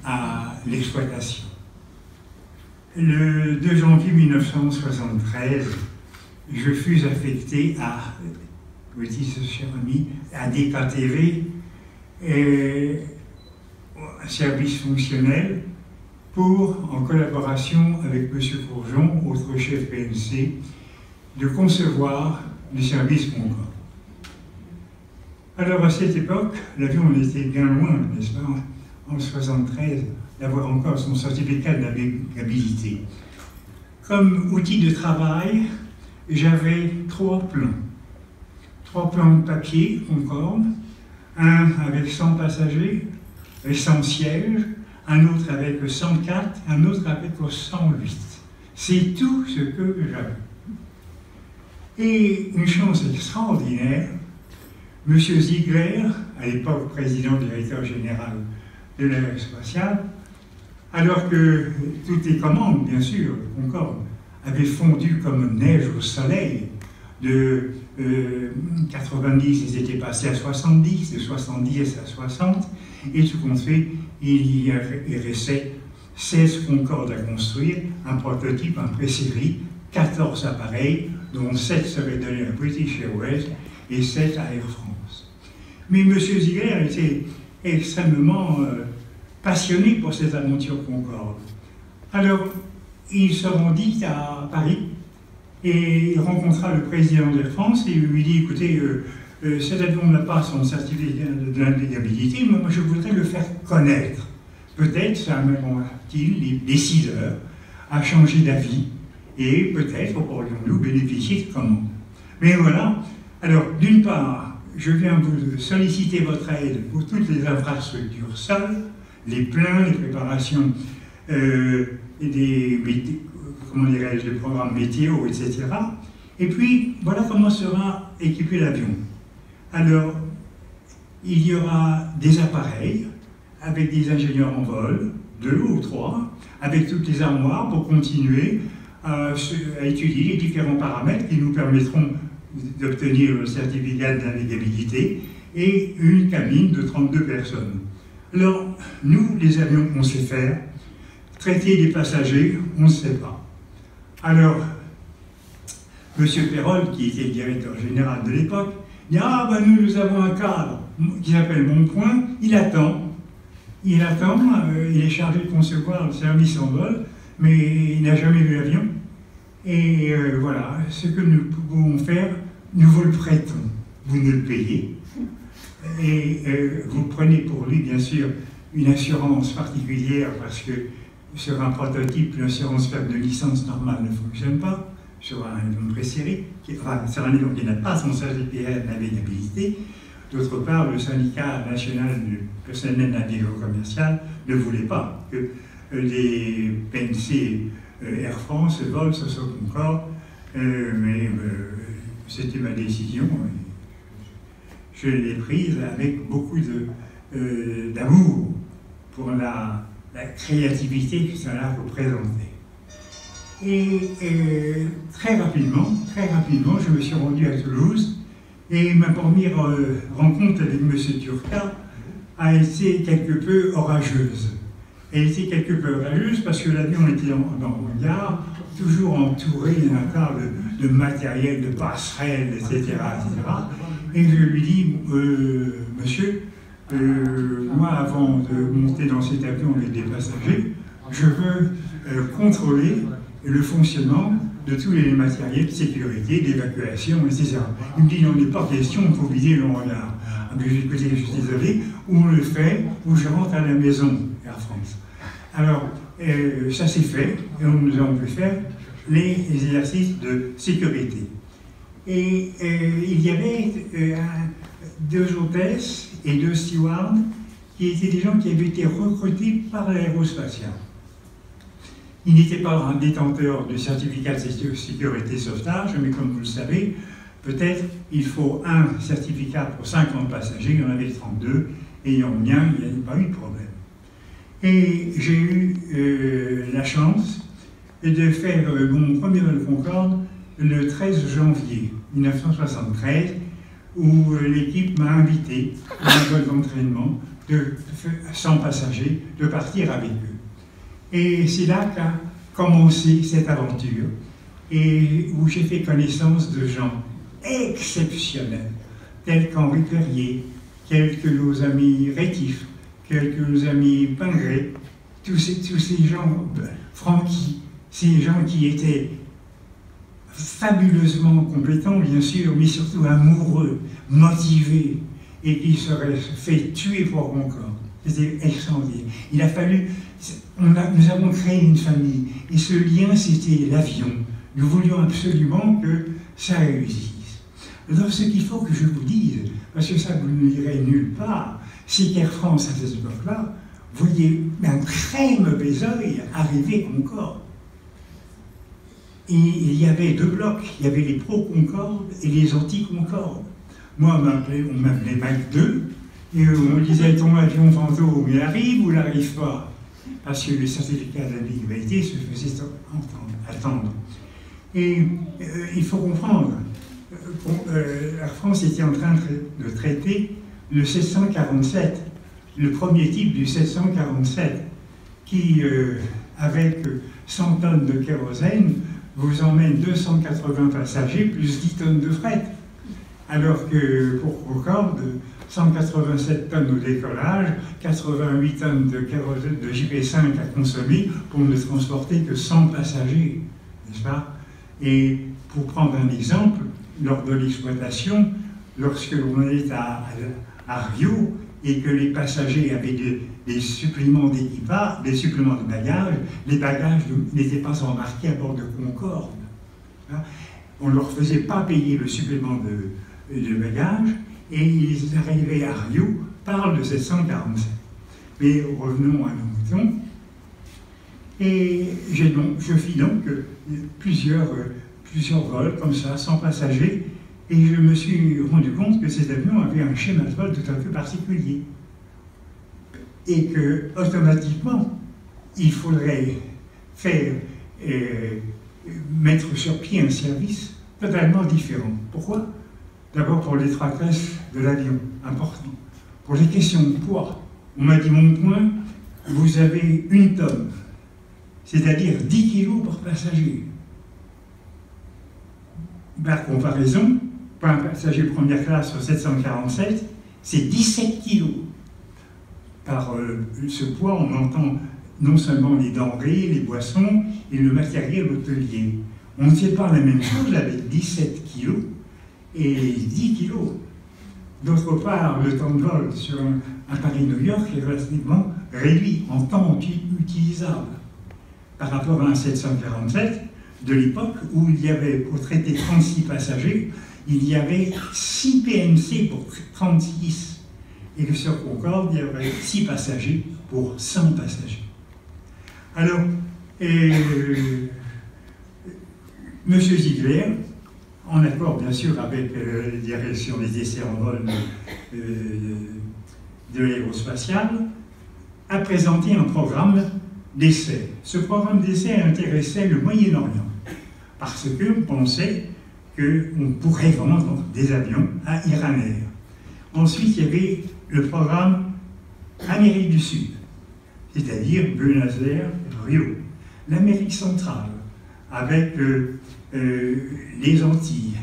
à l'exploitation. Le 2 janvier 1973, je fus affecté à, vous dites ce cher ami, à DKTV, un service fonctionnel, pour, en collaboration avec M. Courgeon, autre chef PNC, de concevoir le service Concorde. Alors à cette époque, l'avion était bien loin, n'est-ce pas, en 1973, d'avoir encore son certificat de navigabilité. Comme outil de travail, j'avais 3 plans. 3 plans de papier Concorde, un avec 100 passagers, et 100 sièges, un autre avec 104, un autre avec 108. C'est tout ce que j'avais. Et une chance extraordinaire, M. Ziegler, à l'époque président directeur général de l'aérospatiale, alors que toutes les commandes, bien sûr, Concorde, avaient fondu comme neige au soleil, de 90, ils étaient passés à 70, de 70 à 60, et tout compte fait, il y restait 16 Concorde à construire, un prototype, un pré-série, 14 appareils, dont 7 seraient donnés à British Airways et 7 à Air France. Mais M. Ziegler était extrêmement passionné pour cette aventure Concorde. Alors, il se rendit à Paris et il rencontra le président d'Air France et il lui dit, écoutez, cet avion n'a pas son certificat de navigabilité, mais moi je voudrais le faire connaître. Peut-être ça amènera-t-il les décideurs à changer d'avis et peut-être pourrions-nous bénéficier de commandes. Mais voilà, alors d'une part, je viens vous solliciter votre aide pour toutes les infrastructures sol, les plans, les préparations des programmes météo, etc. Et puis, voilà comment sera équipé l'avion. Alors, il y aura des appareils avec des ingénieurs en vol, 2 ou 3, avec toutes les armoires pour continuer à étudier les différents paramètres qui nous permettront d'obtenir le certificat de navigabilité et une cabine de 32 personnes. Alors, nous, les avions, on sait faire. Traiter des passagers, on ne sait pas. Alors, M. Perrol, qui était directeur général de l'époque, dit « Ah, ben nous avons un cadre qui s'appelle Bonpoint, il attend. Il attend, il est chargé de concevoir le service en vol, mais il n'a jamais vu l'avion. Et voilà, ce que nous pouvons faire, nous vous le prêtons. Vous nous le payez. Et vous prenez pour lui, bien sûr, une assurance particulière parce que sur un prototype, l'assurance faible de licence normale ne fonctionne pas. Sur un avion pré-série, sur un avion qui n'a pas son certificat de navigabilité. D'autre part, le syndicat national du personnel navigation-commercial ne voulait pas que les PNC Air France volent sur ce Concorde, mais c'était ma décision. Je l'ai prise avec beaucoup d'amour pour la créativité que cela représentait. Et très rapidement, je me suis rendu à Toulouse et ma première rencontre avec M. Turca a été quelque peu orageuse. Elle était quelque peu orageuse parce que l'avion était en gare, toujours entouré d'un tas de matériel, de passerelles, etc., etc. Et je lui dis, monsieur, moi, avant de monter dans cet avion avec des passagers, je veux contrôler le fonctionnement de tous les matériels de sécurité, d'évacuation, etc. Il me dit, il n'en est pas question, il faut vider le regard. Je dis, écoutez, je suis désolé, ou on le fait, ou je rentre à la maison, Air France. Alors, ça s'est fait, et nous avons pu faire les exercices de sécurité. Et il y avait 2 hôtesses et 2 stewards qui étaient des gens qui avaient été recrutés par l'aérospatiale. Ils n'étaient pas un détenteur de certificat de sécurité sauvetage, mais comme vous le savez, peut-être il faut un certificat pour 50 passagers, il y en avait 32, et en mien, il n'y avait pas eu de problème. Et j'ai eu la chance de faire mon premier vol Concorde le 13 janvier 1973, où l'équipe m'a invité à un vol d'entraînement sans passagers, de partir avec eux. Et c'est là qu'a commencé cette aventure, et où j'ai fait connaissance de gens exceptionnels, tels qu'Henri Perrier, tels que nos amis Rétif, tels que nos amis Pingré, tous ces gens, Francky, ces gens qui étaient fabuleusement compétents, bien sûr, mais surtout amoureux, motivés, et qui seraient fait tuer pour Concorde. C'était extraordinaire. Il a fallu... nous avons créé une famille, et ce lien, c'était l'avion. Nous voulions absolument que ça réussisse. Alors, ce qu'il faut que je vous dise, parce que ça, vous ne lirez nulle part, c'est qu'Air France, à cette époque-là, voyait d'un très mauvais œil arriver Concorde. Et il y avait deux blocs, il y avait les pro-Concorde et les anti-Concorde. Moi, on m'appelait Mike 2, et on me disait, ton avion fantôme, il arrive ou il n'arrive pas? Parce que le certificat d'ambiguïté se faisait attendre. Et il faut comprendre, Air France était en train de traiter le 747, le premier type du 747, qui, avec 100 tonnes de kérosène, vous emmène 280 passagers plus 10 tonnes de fret. Alors que pour Concorde, 187 tonnes au décollage, 88 tonnes de kérosène de JP5 à consommer pour ne transporter que 100 passagers, n'est-ce pas? Et pour prendre un exemple, lors de l'exploitation, lorsque l'on est à Rio et que les passagers avaient des suppléments d'équipage, des suppléments de bagages, les bagages n'étaient pas embarqués à bord de Concorde. On ne leur faisait pas payer le supplément de bagages et ils arrivaient à Rio par le 747. Mais revenons à nos moutons. Et je fis donc plusieurs vols comme ça, sans passagers, et je me suis rendu compte que cet avion avait un schéma de vol tout à fait particulier. Et que, automatiquement, il faudrait mettre sur pied un service totalement différent. Pourquoi? D'abord pour l'étroitesse de l'avion, important. Pour les questions de poids, on m'a dit, mon point, vous avez 1 tonne, c'est-à-dire 10 kilos par passager. Par comparaison, pour un passager première classe sur 747, c'est 17 kilos. Par ce poids, on entend non seulement les denrées, les boissons et le matériel hôtelier. On ne fait pas la même chose avec 17 kilos et 10 kilos. D'autre part, le temps de vol sur un Paris-New York est relativement réduit en temps utilisable par rapport à un 747 de l'époque où il y avait, pour traiter 36 passagers, il y avait 6 PMC pour 36. Et que sur Concorde, il y avait 6 passagers pour 100 passagers. Alors, M. Ziegler, en accord bien sûr avec la direction des essais en vol de l'aérospatiale, a présenté un programme d'essai. Ce programme d'essai intéressait le Moyen-Orient, parce qu'on pensait qu'on pourrait vendre des avions à Iran Air. Ensuite, il y avait le programme Amérique du Sud, c'est-à-dire Buenos Aires, Rio. L'Amérique centrale, avec les Antilles,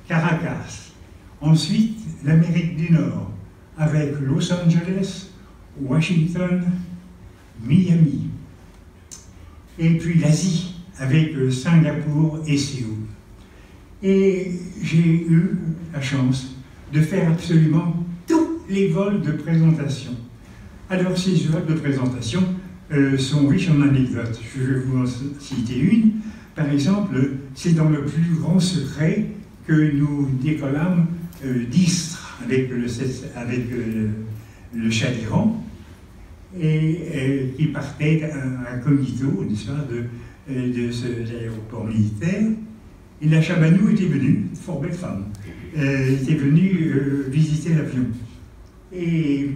Caracas. Ensuite, l'Amérique du Nord, avec Los Angeles, Washington, Miami. Et puis l'Asie, avec Singapour et Séoul. Et j'ai eu la chance de faire absolument tous les vols de présentation. Alors, ces vols de présentation sont riches en anecdotes. Je vais vous en citer une. Par exemple, c'est dans le plus grand secret que nous décollâmes d'Istres avec le Shah d'Iran, et qui partait incognito, n'est-ce pas, de cet aéroport militaire. Et la Chabanou était venue, fort belle femme, était venue visiter l'avion. Et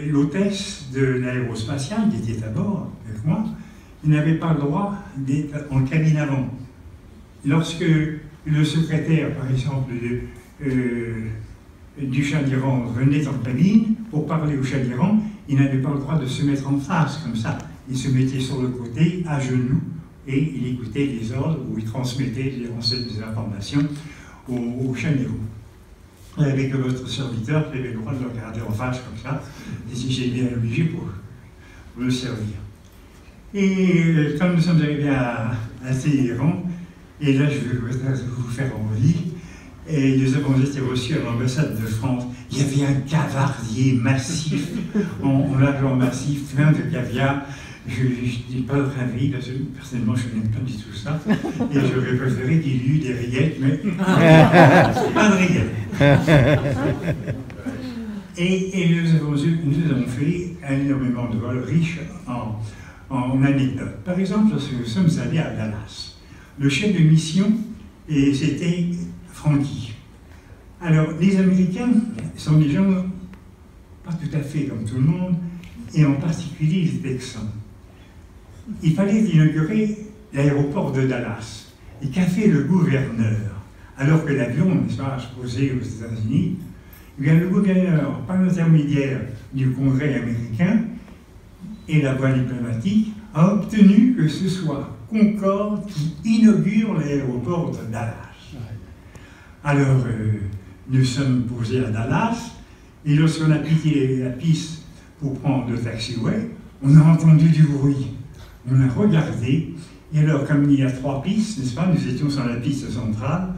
l'hôtesse de l'aérospatiale, qui était à bord avec moi, n'avait pas le droit d'être en cabine avant. Lorsque le secrétaire, par exemple, du chah d'Iran venait en cabine, pour parler au chah d'Iran, il n'avait pas le droit de se mettre en face comme ça. Il se mettait sur le côté, à genoux, et il écoutait les ordres ou il transmettait des informations au chah d'Iran. Avec votre serviteur, j'avais le droit de le regarder en face comme ça, et si j'ai bien obligé pour le servir. Et quand nous sommes arrivés à Téhéran, et là je vais vous faire envie, et nous avons été reçus à l'ambassade de France. Il y avait un cavardier massif, en argent massif, plein de caviar. Je n'ai pas rêvé, parce que personnellement je n'aime pas du tout ça, et j'aurais préféré qu'il y eût des rillettes, mais pas de rillettes. Et nous avons fait énormément de vols riches en anecdotes. Par exemple, lorsque nous sommes allés à Dallas, le chef de mission, c'était Frankie. Alors, les Américains sont des gens pas tout à fait comme tout le monde, et en particulier les Texans. Il fallait inaugurer l'aéroport de Dallas. Et qu'a fait le gouverneur? Alors que l'avion, n'est-ce pas, se posait aux États-Unis, eh bien, le gouverneur, par l'intermédiaire du Congrès américain et la voie diplomatique, a obtenu que ce soit Concorde qui inaugure l'aéroport de Dallas. Alors, nous sommes posés à Dallas, et lorsqu'on a quitté la piste pour prendre le taxiway, on a entendu du bruit. On a regardé, et alors, comme il y a 3 pistes, n'est-ce pas, nous étions sur la piste centrale,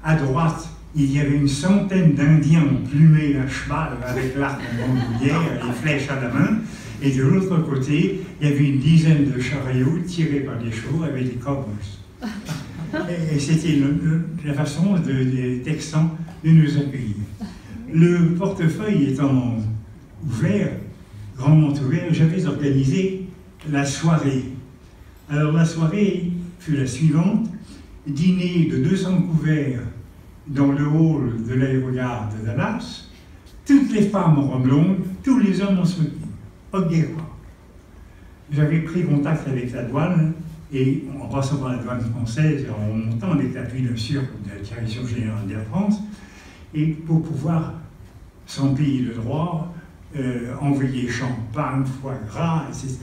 à droite, il y avait une centaine d'Indiens plumés à cheval avec l'arc en bandoulière, les flèches à la main, et de l'autre côté, il y avait une dizaine de chariots tirés par des chevaux avec des cowboys. Et c'était la façon des Texans de nous accueillir. Le portefeuille étant ouvert, grandement ouvert, j'avais organisé la soirée. Alors la soirée fut la suivante: dîner de 200 couverts dans le hall de l'aérogare de Dallas, toutes les femmes en robe longue, tous les hommes en smoking, au guérois. J'avais pris contact avec la douane, et en passant par la douane française, et en montant avec l'appui bien sûr de la Direction générale d'Air France, et pour pouvoir, sans payer le droit, envoyer champagne, foie gras, etc.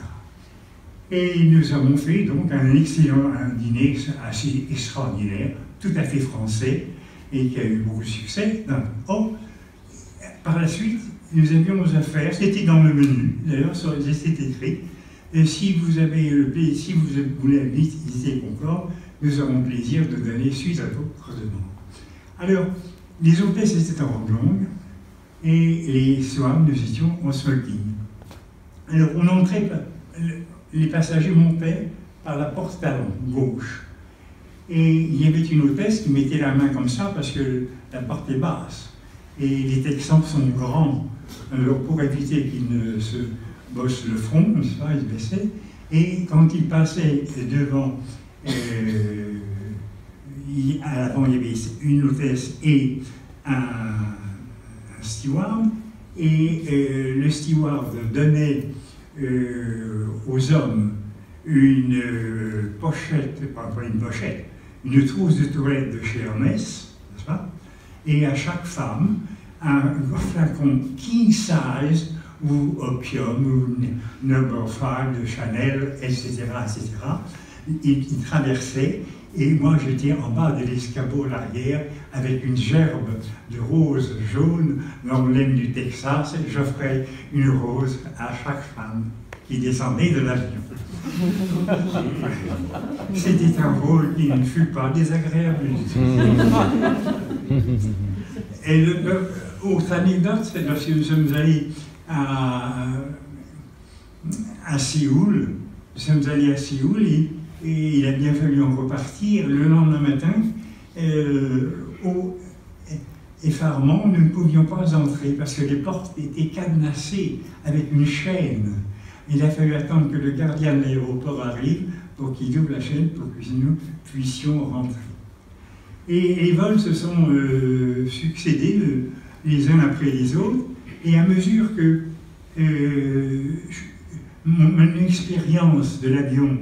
Et nous avons fait donc un dîner assez extraordinaire, tout à fait français, et qui a eu beaucoup de succès. Oh, par la suite, nous avions nos affaires, c'était dans le menu, d'ailleurs c'était écrit, et si vous voulez visiter Concorde, nous aurons plaisir de donner suite à votre demande. Alors, les hôtesses étaient en robe longue, et les soirs, nous étions en smoking. Alors, on entrait, les passagers montaient par la porte talon, gauche. Et il y avait une hôtesse qui mettait la main comme ça parce que la porte est basse. Et les Texans sont grands. Alors pour éviter qu'ils ne se bossent le front, comme ça, ils se baissaient. Et quand ils passaient devant, à l'avant, il y avait une hôtesse et un steward. Et le steward donnait aux hommes une pochette, pas une pochette, une trousse de toilette de chez Hermès, n'est-ce pas? Et à chaque femme, un flacon king size, ou opium, ou number 5 de Chanel, etc., etc. Il traversait, et moi j'étais en bas de l'escabeau l'arrière, avec une gerbe de roses jaunes, l'emblème du Texas, et j'offrais une rose à chaque femme qui descendait de l'avion. C'était un rôle qui ne fut pas désagréable du tout. Et autre anecdote, c'est lorsque nous sommes allés à Séoul, et il a bien fallu en repartir. Le lendemain matin, au effarement, nous ne pouvions pas entrer parce que les portes étaient cadenassées avec une chaîne. Il a fallu attendre que le gardien de l'aéroport arrive pour qu'il ouvre la chaîne pour que nous puissions rentrer. Et les vols se sont succédés les uns après les autres, et à mesure que mon expérience de l'avion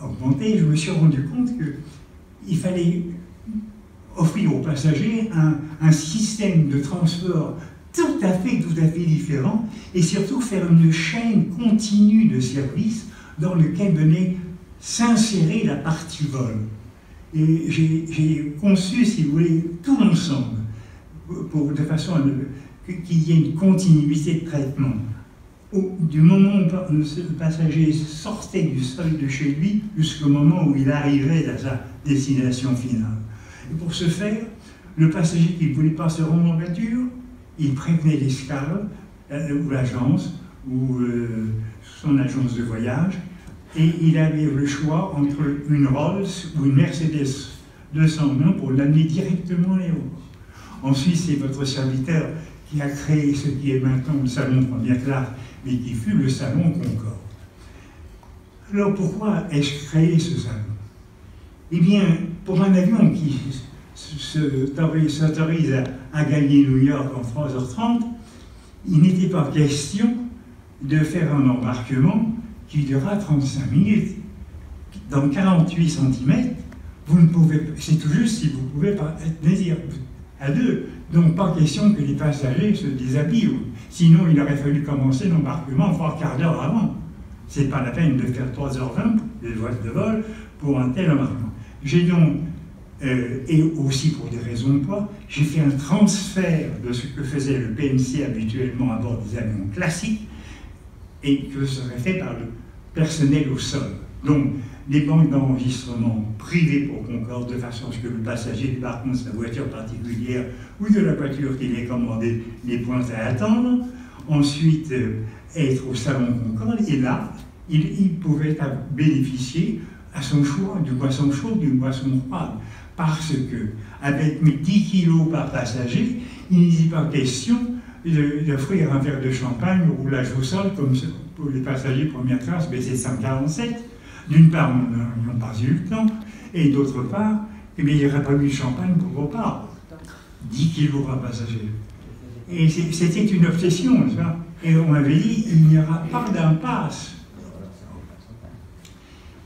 augmentait, je me suis rendu compte qu'il fallait offrir aux passagers un système de transport tout à fait différent, et surtout faire une chaîne continue de services dans lequel venait s'insérer la partie vol. Et j'ai conçu, si vous voulez, tout l'ensemble, de façon qu'il y ait une continuité de traitement. Du moment où le passager sortait du sol de chez lui jusqu'au moment où il arrivait à sa destination finale. Et pour ce faire, le passager qui ne voulait pas se rendre en voiture, il prévenait l'escale, ou l'agence, ou son agence de voyage, et il avait le choix entre une Rolls ou une Mercedes 220 pour l'amener directement à l'aéroport. Ensuite, c'est votre serviteur qui a créé ce qui est maintenant le salon première classe, mais qui fut le salon Concorde. Alors pourquoi ai-je créé ce salon? Eh bien, pour un avion qui s'autorise à gagner New York en 3h30, il n'était pas question de faire un embarquement qui durera 35 minutes. Dans 48 cm, vous ne pouvez, c'est tout juste si vous pouvez pas être à deux. Donc pas question que les passagers se déshabillent. Sinon, il aurait fallu commencer l'embarquement 3 quarts d'heure avant. C'est pas la peine de faire 3h20 de vol pour un tel embarquement. J'ai donc, et aussi pour des raisons de poids, j'ai fait un transfert de ce que faisait le PNC habituellement à bord des avions classiques et que serait fait par le personnel au sol. Donc, des banques d'enregistrement privées pour Concorde, de façon à ce que le passager débarque de sa voiture particulière ou de la voiture qu'il ait commandée les points à attendre. Ensuite, être au salon Concorde, et là, il pouvait bénéficier à son choix du boisson chaude, d'une boisson froide. Parce que, avec 10 kilos par passager, il n'est pas question d'offrir un verre de champagne au roulage au sol, comme pour les passagers première classe, mais c'est 147. D'une part, ils n'ont pas eu le temps, et d'autre part, eh bien, il n'y aurait pas eu de champagne pour vos repas. 10 kilos par passager. Et c'était une obsession, ça. Et on m'avait dit, il n'y aura pas d'impasse.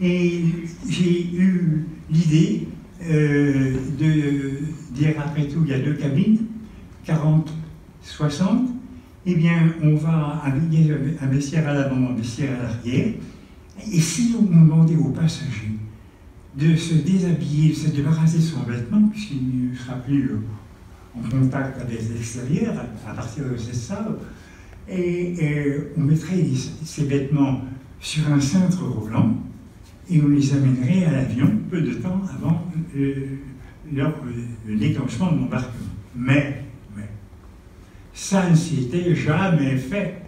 Et j'ai eu l'idée de dire, après tout, il y a 2 cabines, 40, 60, eh bien, on va un vestiaire à l'avant, un vestiaire à l'arrière. Et si on demandait aux passagers de se déshabiller, de se débarrasser de son vêtement, puisqu'il ne sera plus en contact avec l'extérieur, à partir de cette salle, et on mettrait ces vêtements sur un cintre roulant, et on les amènerait à l'avion peu de temps avant le déclenchement de l'embarquement. Mais, ça ne s'était jamais fait.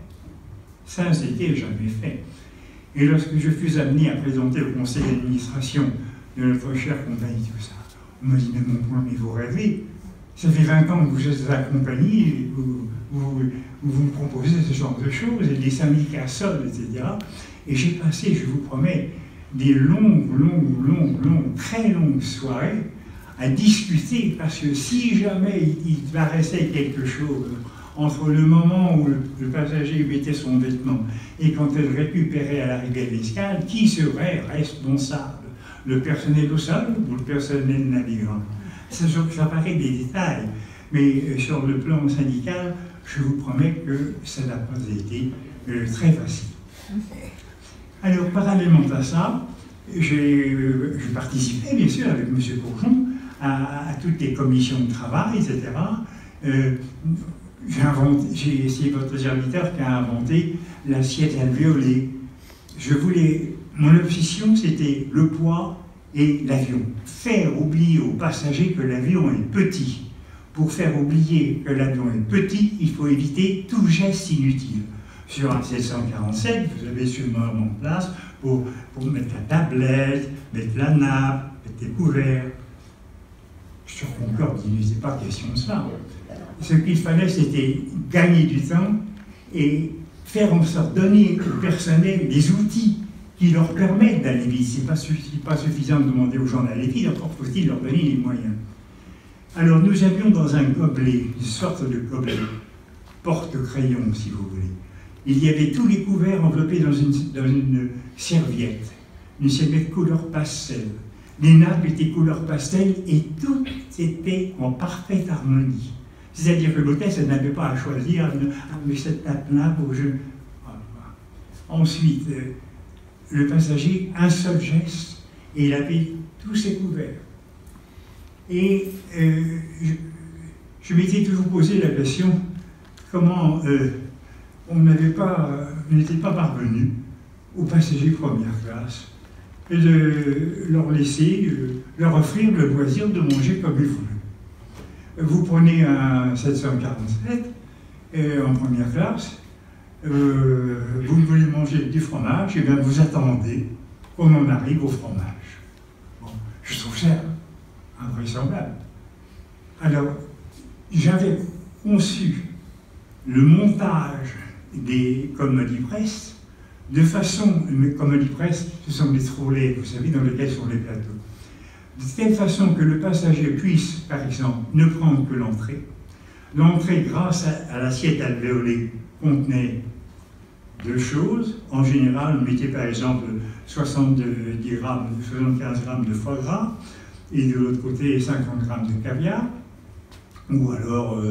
Ça ne s'était jamais fait. Et lorsque je fus amené à présenter au conseil d'administration de notre chère compagnie tout ça, on m'a dit, mais mon point, mais vous rêvez. Ça fait 20 ans que vous êtes à la compagnie, vous me proposez ce genre de choses, et des syndicats sols, etc. Et j'ai passé, je vous promets, des longues, très longues soirées à discuter, parce que si jamais il paraissait quelque chose entre le moment où le passager mettait son vêtement et quand elle récupérait à l'arrivée de l'escale, qui serait responsable? Le personnel au sol ou le personnel navigant? Ça paraît des détails, mais sur le plan syndical, je vous promets que ça n'a pas été très facile. Alors, parallèlement à ça, je participais, bien sûr, avec M. Courgeon, à toutes les commissions de travail, etc. C'est votre serviteur qui a inventé l'assiette alvéolée. Mon obsession, c'était le poids et l'avion. Faire oublier aux passagers que l'avion est petit. Pour faire oublier que l'avion est petit, il faut éviter tout geste inutile. Sur un 747, vous avez sûrement en place pour mettre la tablette, mettre la nappe, mettre les couverts. Sur Concorde, il n'était pas question de ça. Ce qu'il fallait, c'était gagner du temps et faire en sorte de donner au personnel des outils qui leur permettent d'aller vite. Ce n'est pas suffisant de demander aux gens d'aller vite, encore faut-il leur donner les moyens. Alors nous avions dans un gobelet, une sorte de gobelet, porte-crayon si vous voulez. Il y avait tous les couverts enveloppés dans une serviette couleur pastel. les nappes étaient couleur pastel et tout était en parfaite harmonie. C'est-à-dire que l'hôtesse n'avait pas à choisir, mais cette nappe-là, ensuite, le passager, un seul geste, et il avait tous ses couverts. Et je m'étais toujours posé la question, comment on n'était pas parvenu aux passagers première classe et de leur laisser, leur offrir le loisir de manger comme ils voulaient. Vous prenez un 747 en première classe, vous voulez manger du fromage, et bien vous attendez qu'on en arrive au fromage. Bon, je trouve ça invraisemblable. Alors, j'avais conçu le montage des commodipress de façon, les commodipress, ce sont des trolley, vous savez, dans lesquels sont les plateaux, de telle façon que le passager puisse, par exemple, ne prendre que l'entrée. L'entrée, grâce à l'assiette alvéolée, contenait deux choses. En général, on mettait par exemple 75 grammes de foie gras, et de l'autre côté 50 grammes de caviar, ou alors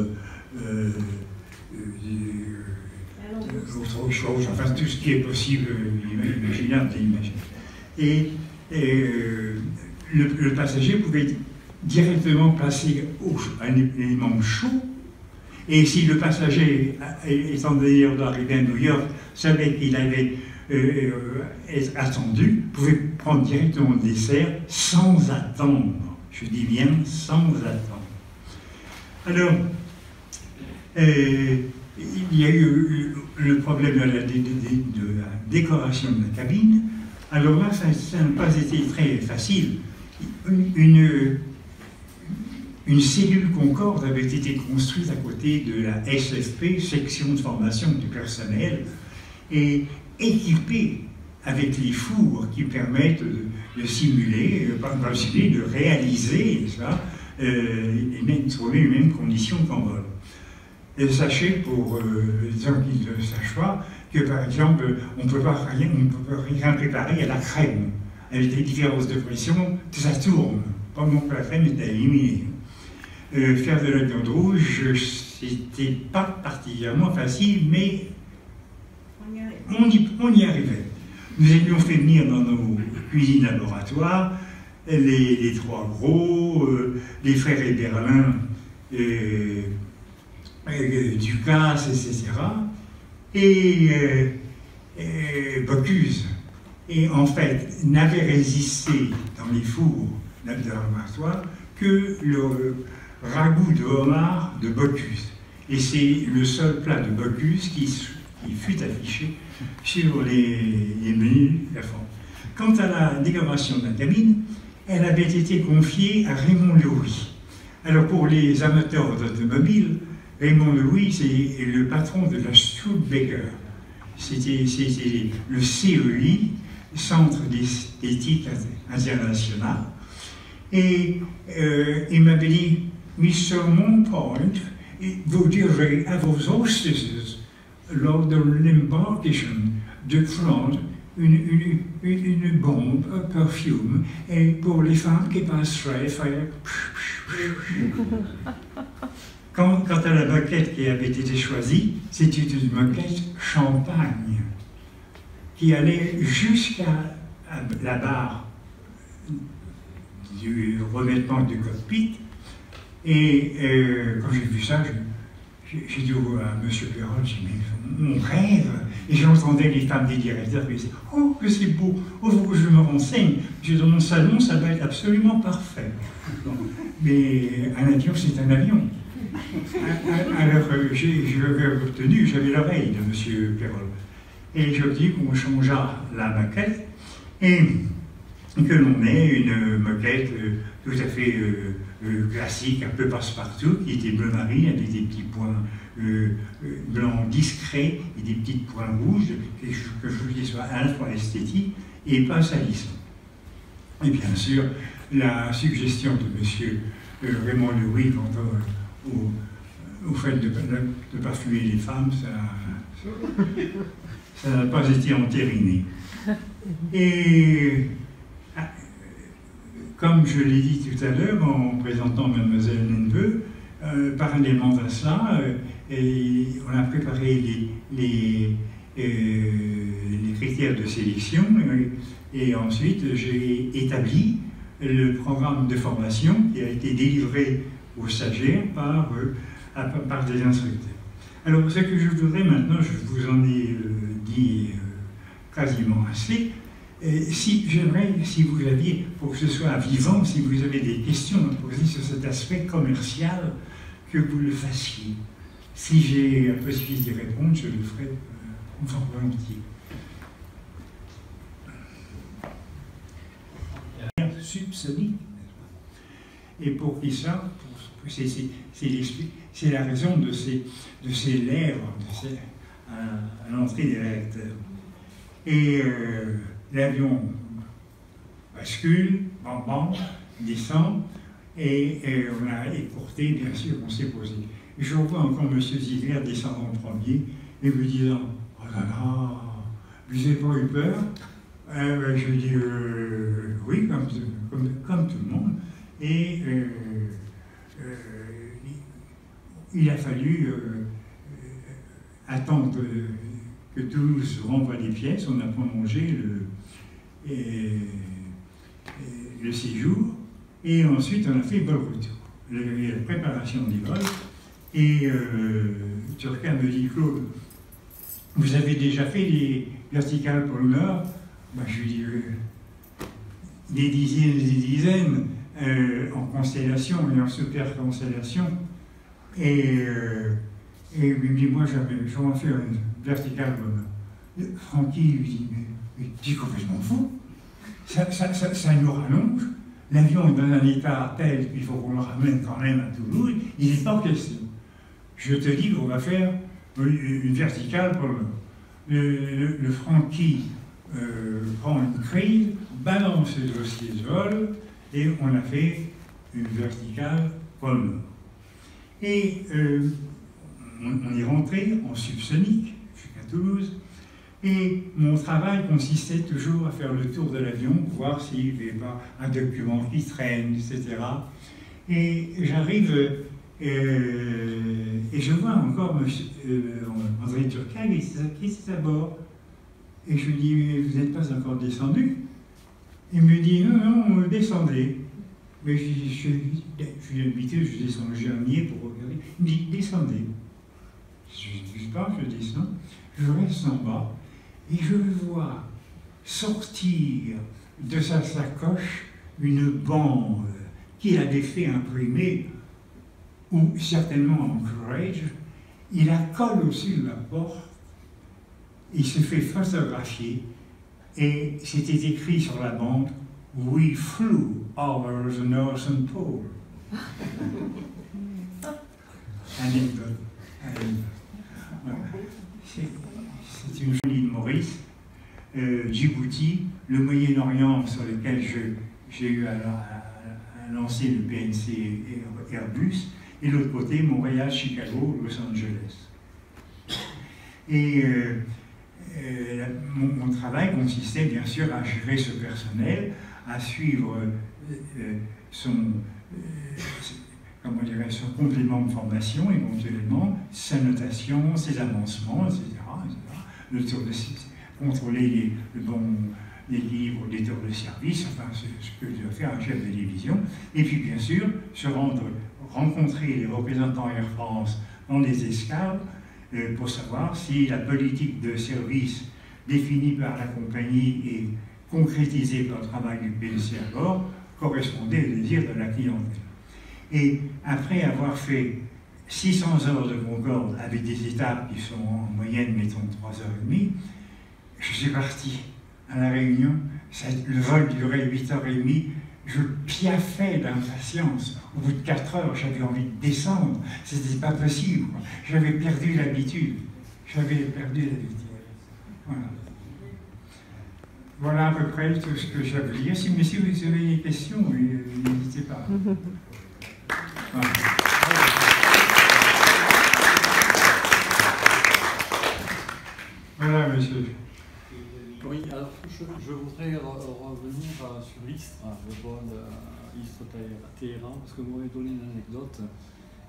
autre chose, enfin tout ce qui est possible, imaginable et imaginaire. Et le passager pouvait directement passer à un élément chaud, et si le passager, étant d'ailleurs d'arriver à New York, savait qu'il allait être attendu, pouvait prendre directement le dessert sans attendre. Je dis bien sans attendre. Alors, il y a eu le problème de la décoration de la cabine. Alors là, ça n'a pas été très facile. Une cellule Concorde avait été construite à côté de la SFP, section de formation du personnel, et équipée avec les fours qui permettent de simuler, de réaliser ça, et même trouver les mêmes conditions qu'en vol. Et sachez, pour les gens qui ne le sachent pas, que par exemple, on ne peut rien préparer à la crème. Avec des différences de pression, ça tourne. Pendant que la crème est éliminée. Faire de la viande rouge, c'était pas particulièrement facile, mais on y arrivait. Nous avions fait venir dans nos cuisines laboratoires les trois gros, les frères Eberlin, Ducasse, etc. Et Bocuse. Et en fait, n'avait résisté dans les fours de laboratoire que le ragoût de homard de Bocuse. Et c'est le seul plat de Bocuse qui fut affiché sur les menus de la France. Quant à la décoration de la cabine, elle avait été confiée à Raymond Louis. Alors pour les amateurs d'automobile, Raymond Louis, c'est le patron de la Studebaker. C'était le CEI, Centre d'éthique internationale. Et il m'avait dit, Mr. Montpoint, vous direz à vos hostesses, lors de l'embarcation, de prendre une bombe, un perfume, et pour les femmes qui passeraient, faire... Quant à la moquette qui avait été choisie, c'était une moquette champagne, qui allait jusqu'à la barre du revêtement du cockpit. Et quand j'ai vu ça, j'ai dit à M. Perrol, j'ai dit, mais mon rêve. Et j'entendais les femmes des directeurs qui disaient, oh, que c'est beau, oh, faut que je me renseigne. Dans mon salon, ça va être absolument parfait. Bon. Mais un avion, c'est un avion. Alors, j'avais obtenu, j'avais l'oreille de M. Perrol. Et je dis qu'on changea la maquette et que l'on ait une maquette tout à fait classique, un peu passe-partout, qui était bleu marine avec des petits points blancs discrets et des petits points rouges, quelque chose qui soit à la fois esthétique et pas salissant. Et bien sûr, la suggestion de M. Raymond Louis quant au fait de parfumer les femmes, ça n'a pas été entériné. Et comme je l'ai dit tout à l'heure en présentant Mademoiselle Nenbeu, parallèlement à cela, on a préparé les critères de sélection et ensuite j'ai établi le programme de formation qui a été délivré aux stagiaires par des instructeurs. Alors, ce que je voudrais maintenant, je vous en ai dit quasiment assez. J'aimerais, si vous aviez, pour que ce soit vivant, si vous avez des questions à poser sur cet aspect commercial, que vous le fassiez. Si j'ai la possibilité d'y répondre, je le ferai fort volontiers. Subsonique. Et pour qui ça? C'est la raison de ces lèvres à l'entrée des réacteurs. Et l'avion bascule, bam bam, descend, et on a écourté, bien sûr, on s'est posé. Et je revois encore M. Ziegler descendant en premier et me disant « Oh là là, vous n'avez pas eu peur ?» Je dis oui, comme tout le monde. Et il a fallu attendre que Toulouse renvoie des pièces. On a prolongé le séjour. Et ensuite, on a fait vol retour. La préparation des vols. Et Turca me dit, Claude, vous avez déjà fait les verticales pour le Nord? Ben, je lui dis, des dizaines et des dizaines en constellation et en super-constellation. Et il me dit, moi, je vais en faire une verticale pour le Nord. Francky lui dit, mais tu es complètement fou. Ça nous rallonge. L'avion est dans un état tel qu'il faut qu'on le ramène quand même à Toulouse. Il n'est pas question. Je te dis qu'on va faire une verticale pour le Nord. Le Francky prend une crise, balance le dossier de vol, et on a fait une verticale pour le Nord. Et on est rentré en subsonique, jusqu'à Toulouse, et mon travail consistait toujours à faire le tour de l'avion, voir s'il n'y avait pas un document qui traîne, etc. Et j'arrive, et je vois encore André Turca qui est à bord. Et je lui dis, mais vous n'êtes pas encore descendu? Il me dit, non, descendez. Mais je suis habitué, je descends le germier pour regarder. Il me dit, descendez. Je pars, je descends, je reste en bas, et je vois sortir de sa sacoche une bande qu'il avait fait imprimer, ou certainement en Courage. Il la colle au-dessus de la porte. Il se fait photographier et c'était écrit sur la bande « We flew over the Northern Pole ». Anecdote. Voilà. C'est une jolie de Maurice. Djibouti, le Moyen-Orient sur lequel j'ai eu à lancer le PNC Airbus, et l'autre côté, Montréal, Chicago, Los Angeles. Et mon travail consistait bien sûr à gérer ce personnel, à suivre son complément de formation éventuellement, sa notation, ses avancements, etc. Le tour de contrôler les livres, les tours de service, enfin ce que doit faire un chef de division. Et puis bien sûr, rencontrer les représentants Air France dans les escales, pour savoir si la politique de service définie par la compagnie et concrétisée par le travail du PNC à bord correspondait au désir de la clientèle. Et après avoir fait 600 heures de Concorde avec des étapes qui sont en moyenne, mettons, 3h30, je suis parti à La Réunion. Le vol durait 8h30. Je piaffais d'impatience. Au bout de 4 heures, j'avais envie de descendre. C'était pas possible. J'avais perdu l'habitude. Voilà. Voilà à peu près tout ce que j'avais à dire. Si vous avez des questions, n'hésitez pas. Voilà. Voilà, monsieur. Oui, alors je voudrais revenir sur Istres, le vol Istres-Téhéran, parce que vous m'avez donné une anecdote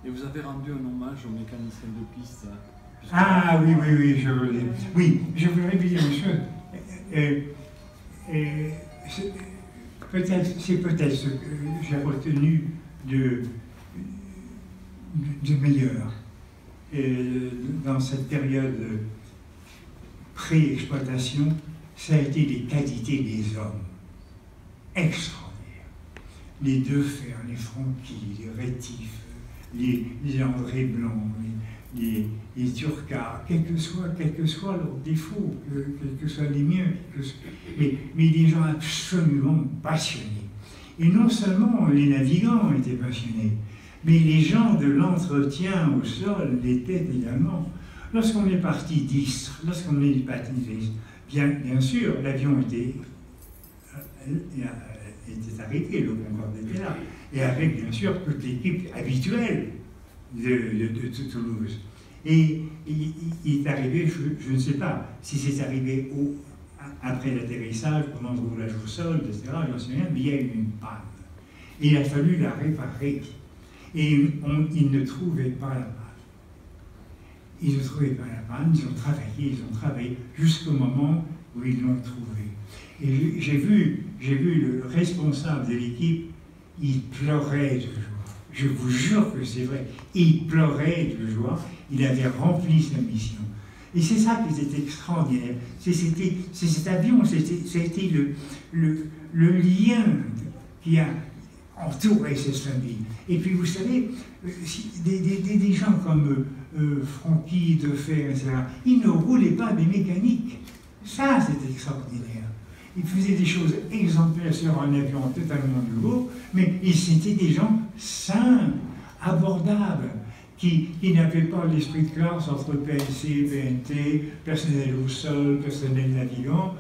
et vous avez rendu un hommage au mécanicien de piste. Ah oui, oui, oui, je voudrais vous dire une chose. C'est peut-être ce que j'ai retenu de meilleur dans cette période pré-exploitation, ça a été les qualités des hommes extraordinaires. Les Defferre, les Franqui, les Rétif, les André Blanc, les Turcats, quels que soient leurs défauts, quels que soient les miens, mais des gens absolument passionnés. Et non seulement les navigants étaient passionnés, mais les gens de l'entretien au sol l'étaient également. Lorsqu'on est parti d'Istres, lorsqu'on est parti d'Istres, bien sûr, l'avion était arrêté, le Concorde était là, et avec bien sûr toute l'équipe habituelle de Toulouse. Et il est arrivé, je ne sais pas si c'est arrivé après l'atterrissage, pendant le roulage au sol, etc., je ne sais rien, mais il y a eu une panne. Et il a fallu la réparer. Et ils ne trouvaient pas la panne. Ils ne trouvaient pas la panne, ils ont travaillé jusqu'au moment où ils l'ont trouvée. Et j'ai vu le responsable de l'équipe, il pleurait de joie. Je vous jure que c'est vrai. Il pleurait de joie, il avait rempli sa mission. Et c'est ça qui était extraordinaire. C'est cet avion, c'était le lien qui a entouré cette famille. Et puis vous savez, des gens comme Franqui, Defferre, etc., ils ne roulaient pas des mécaniques. Ça, c'est extraordinaire. Ils faisaient des choses exemplaires sur un avion totalement nouveau, mais c'était des gens simples, abordables, qui n'avaient pas l'esprit de classe entre PNC, PNT, personnel au sol, personnel navigant.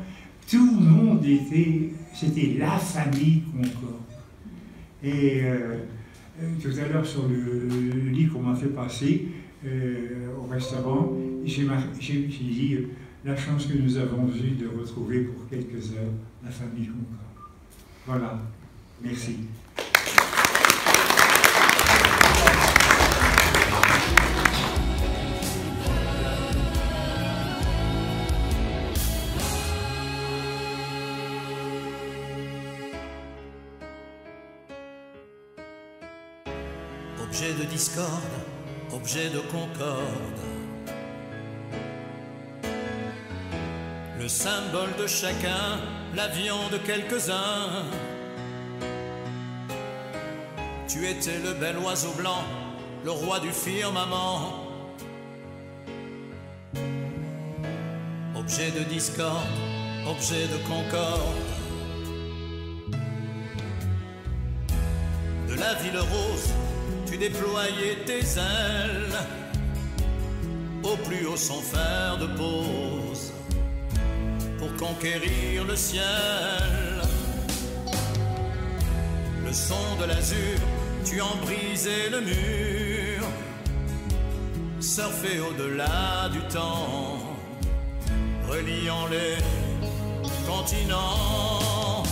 Tout le monde c'était la famille Concorde. Et tout à l'heure, sur le lit qu'on m'a fait passer au restaurant, j'ai dit la chance que nous avons eue de retrouver pour quelques heures la famille Concorde. Voilà, merci. Objet de discorde, objet de concorde, le symbole de chacun, l'avion de quelques-uns. Tu étais le bel oiseau blanc, le roi du firmament. Objet de discorde, objet de concorde, de la ville rose, tu déployais tes ailes, au plus haut sans faire de pause, pour conquérir le ciel. Le son de l'azur, tu en brisais le mur, surfer au-delà du temps, reliant les continents.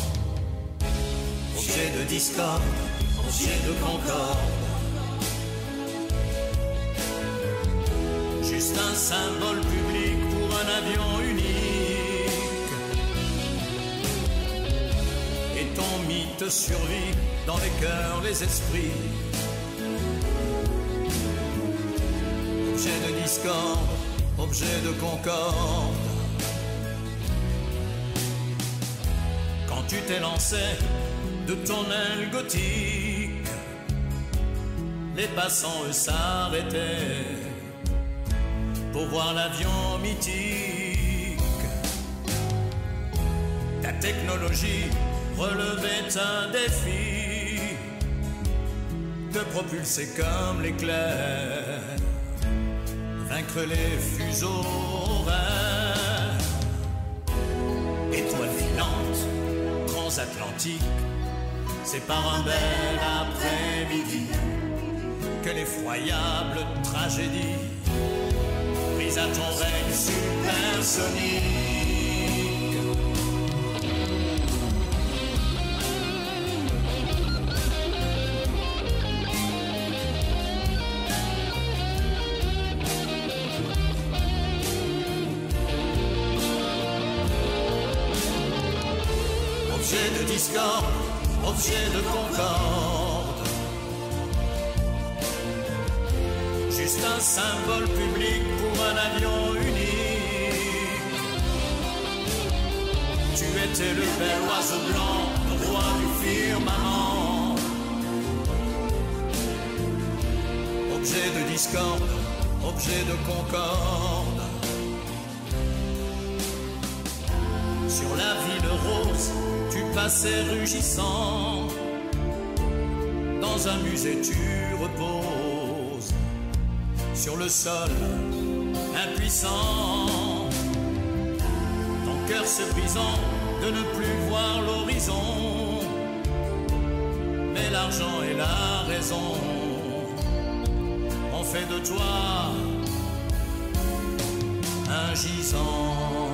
Objet de discorde, objet de concorde, juste un symbole public pour un avion unique. Et ton mythe survit dans les cœurs, les esprits. Objet de discorde, objet de concorde. Quand tu t'es lancé de ton aile gothique, les passants eux s'arrêtaient pour voir l'avion mythique. Ta technologie relevait un défi, te propulser comme l'éclair, vaincre les fuseaux horaires. Étoile filante, transatlantique, c'est par un bel après-midi que l'effroyable tragédie brise à ton règne supersonique. objet de discorde, objet de concorde. Juste un symbole public pour un avion unique. Tu étais le bel oiseau blanc, le roi du firmament. Objet de discorde, objet de concorde. Sur la ville rose, tu passais rugissant. Dans un musée tu reposes. Sur le sol, impuissant. Ton cœur se brisant de ne plus voir l'horizon. Mais l'argent et la raison ont fait de toi un gisant.